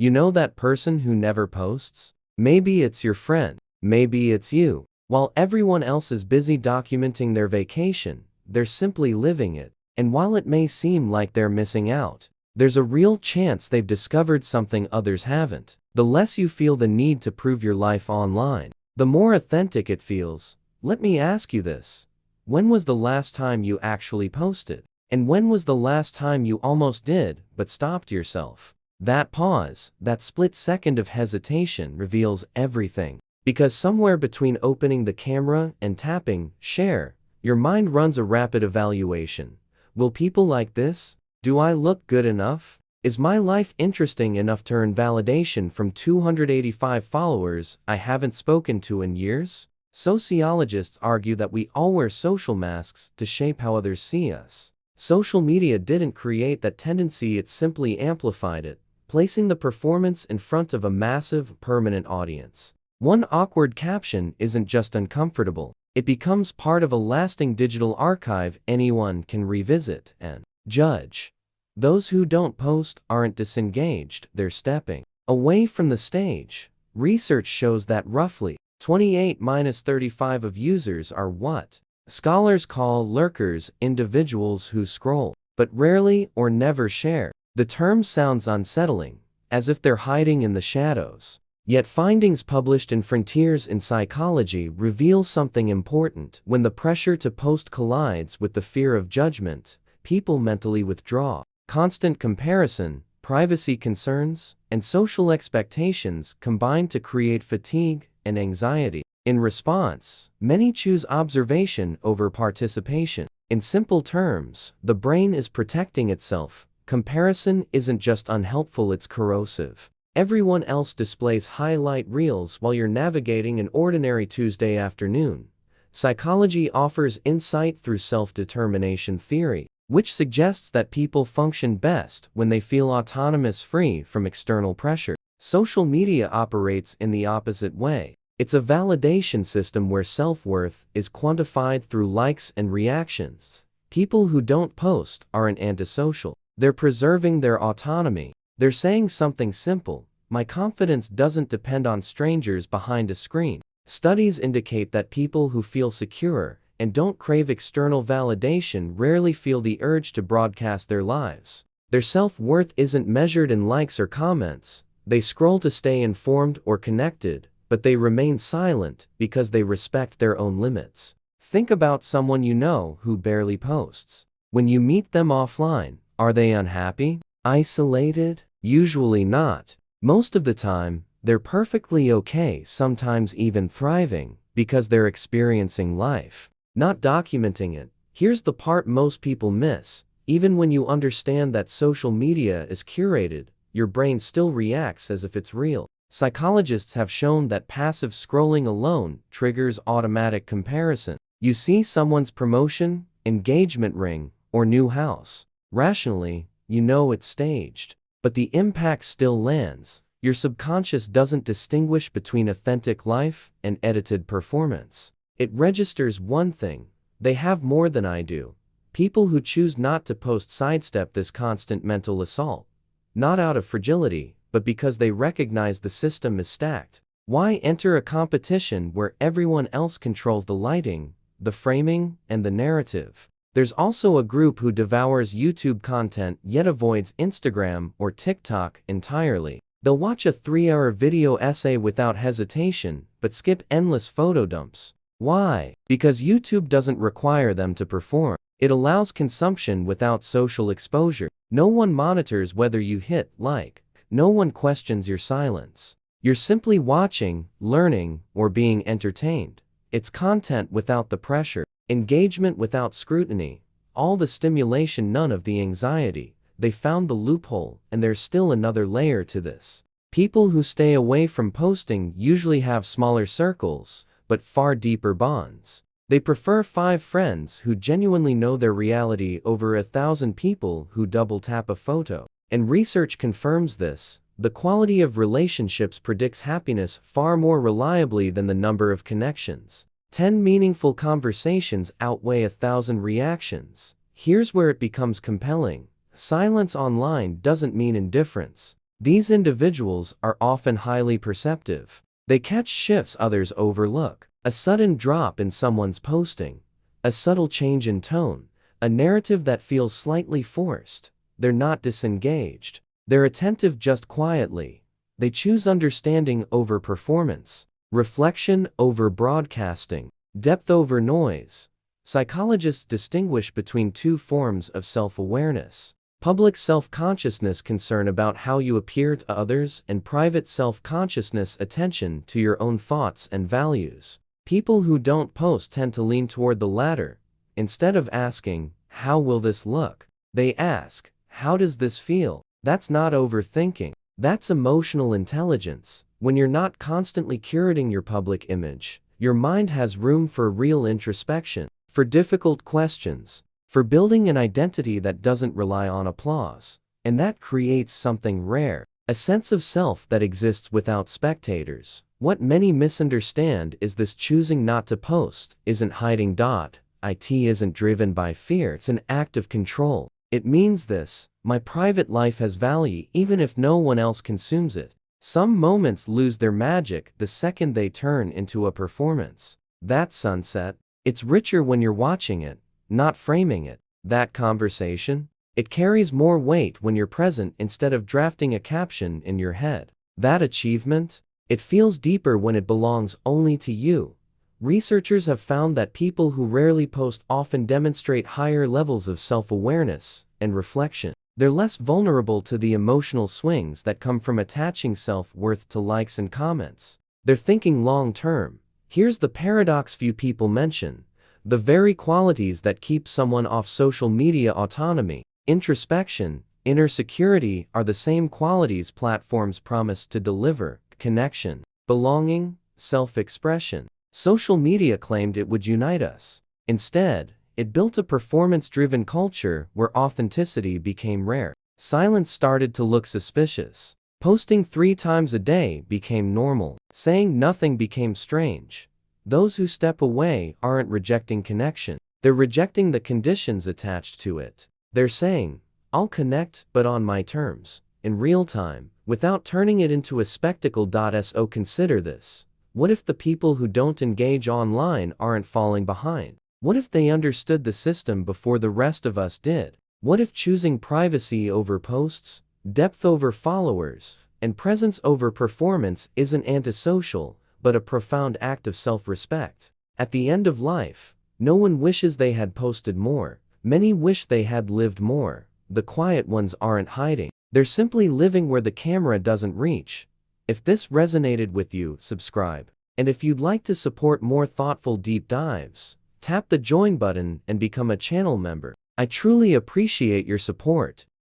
You know that person who never posts? Maybe it's your friend. Maybe it's you. While everyone else is busy documenting their vacation, they're simply living it. And while it may seem like they're missing out, there's a real chance they've discovered something others haven't. The less you feel the need to prove your life online, the more authentic it feels. Let me ask you this. When was the last time you actually posted? And when was the last time you almost did, but stopped yourself? That pause, that split second of hesitation reveals everything. Because somewhere between opening the camera and tapping share, your mind runs a rapid evaluation. Will people like this? Do I look good enough? Is my life interesting enough to earn validation from 285 followers I haven't spoken to in years? Sociologists argue that we all wear social masks to shape how others see us. Social media didn't create that tendency, it simply amplified it, placing the performance in front of a massive, permanent audience. One awkward caption isn't just uncomfortable, it becomes part of a lasting digital archive anyone can revisit and judge. Those who don't post aren't disengaged, they're stepping away from the stage. Research shows that roughly 28-35% of users are what scholars call lurkers, individuals who scroll, but rarely or never share. The term sounds unsettling, as if they're hiding in the shadows. Yet findings published in Frontiers in Psychology reveal something important. When the pressure to post collides with the fear of judgment, people mentally withdraw. Constant comparison, privacy concerns, and social expectations combine to create fatigue and anxiety. In response, many choose observation over participation. In simple terms, the brain is protecting itself. Comparison isn't just unhelpful, it's corrosive. Everyone else displays highlight reels while you're navigating an ordinary Tuesday afternoon. Psychology offers insight through self-determination theory, which suggests that people function best when they feel autonomous, free from external pressure. Social media operates in the opposite way. It's a validation system where self-worth is quantified through likes and reactions. People who don't post aren't antisocial. They're preserving their autonomy. They're saying something simple: my confidence doesn't depend on strangers behind a screen. Studies indicate that people who feel secure and don't crave external validation rarely feel the urge to broadcast their lives. Their self-worth isn't measured in likes or comments. They scroll to stay informed or connected, but they remain silent because they respect their own limits. Think about someone you know who barely posts. When you meet them offline, are they unhappy? Isolated? Usually not. Most of the time, they're perfectly okay, sometimes even thriving, because they're experiencing life, not documenting it. Here's the part most people miss. Even when you understand that social media is curated, your brain still reacts as if it's real. Psychologists have shown that passive scrolling alone triggers automatic comparison. You see someone's promotion, engagement ring, or new house. Rationally, you know it's staged. But the impact still lands. Your subconscious doesn't distinguish between authentic life and edited performance. It registers one thing: they have more than I do. People who choose not to post sidestep this constant mental assault, not out of fragility, but because they recognize the system is stacked. Why enter a competition where everyone else controls the lighting, the framing, and the narrative? There's also a group who devours YouTube content yet avoids Instagram or TikTok entirely. They'll watch a 3-hour video essay without hesitation, but skip endless photo dumps. Why? Because YouTube doesn't require them to perform. It allows consumption without social exposure. No one monitors whether you hit like. No one questions your silence. You're simply watching, learning, or being entertained. It's content without the pressure. Engagement without scrutiny, all the stimulation, none of the anxiety. They found the loophole, and there's still another layer to this. People who stay away from posting usually have smaller circles, but far deeper bonds. They prefer 5 friends who genuinely know their reality over 1,000 people who double tap a photo. And research confirms this. The quality of relationships predicts happiness far more reliably than the number of connections. 10 meaningful conversations outweigh 1,000 reactions. Here's where it becomes compelling. Silence online doesn't mean indifference. These individuals are often highly perceptive. They catch shifts others overlook. A sudden drop in someone's posting, a subtle change in tone, a narrative that feels slightly forced. They're not disengaged. They're attentive just quietly. They choose understanding over performance, reflection over broadcasting, depth over noise. Psychologists distinguish between two forms of self-awareness: public self-consciousness, concern about how you appear to others, and private self-consciousness, attention to your own thoughts and values. People who don't post tend to lean toward the latter. Instead of asking, "How will this look?" they ask, "How does this feel?" That's not overthinking. That's emotional intelligence. When you're not constantly curating your public image, your mind has room for real introspection, for difficult questions, for building an identity that doesn't rely on applause. And that creates something rare, a sense of self that exists without spectators. What many misunderstand is this: choosing not to post isn't hiding. It isn't driven by fear, it's an act of control. It means this: my private life has value even if no one else consumes it. Some moments lose their magic the second they turn into a performance. That sunset, it's richer when you're watching it, not framing it. That conversation, it carries more weight when you're present instead of drafting a caption in your head. That achievement, it feels deeper when it belongs only to you. Researchers have found that people who rarely post often demonstrate higher levels of self-awareness and reflection. They're less vulnerable to the emotional swings that come from attaching self-worth to likes and comments. They're thinking long-term. Here's the paradox few people mention: the very qualities that keep someone off social media, autonomy, introspection, inner security, are the same qualities platforms promise to deliver: connection, belonging, self-expression. Social media claimed it would unite us. Instead, it built a performance-driven culture where authenticity became rare. Silence started to look suspicious. Posting 3 times a day became normal. Saying nothing became strange. Those who step away aren't rejecting connection. They're rejecting the conditions attached to it. They're saying, "I'll connect, but on my terms, in real time, without turning it into a spectacle." So consider this. What if the people who don't engage online aren't falling behind? What if they understood the system before the rest of us did? What if choosing privacy over posts, depth over followers, and presence over performance isn't antisocial, but a profound act of self-respect? At the end of life, no one wishes they had posted more. Many wish they had lived more. The quiet ones aren't hiding. They're simply living where the camera doesn't reach. If this resonated with you, subscribe. And if you'd like to support more thoughtful deep dives, tap the join button and become a channel member. I truly appreciate your support.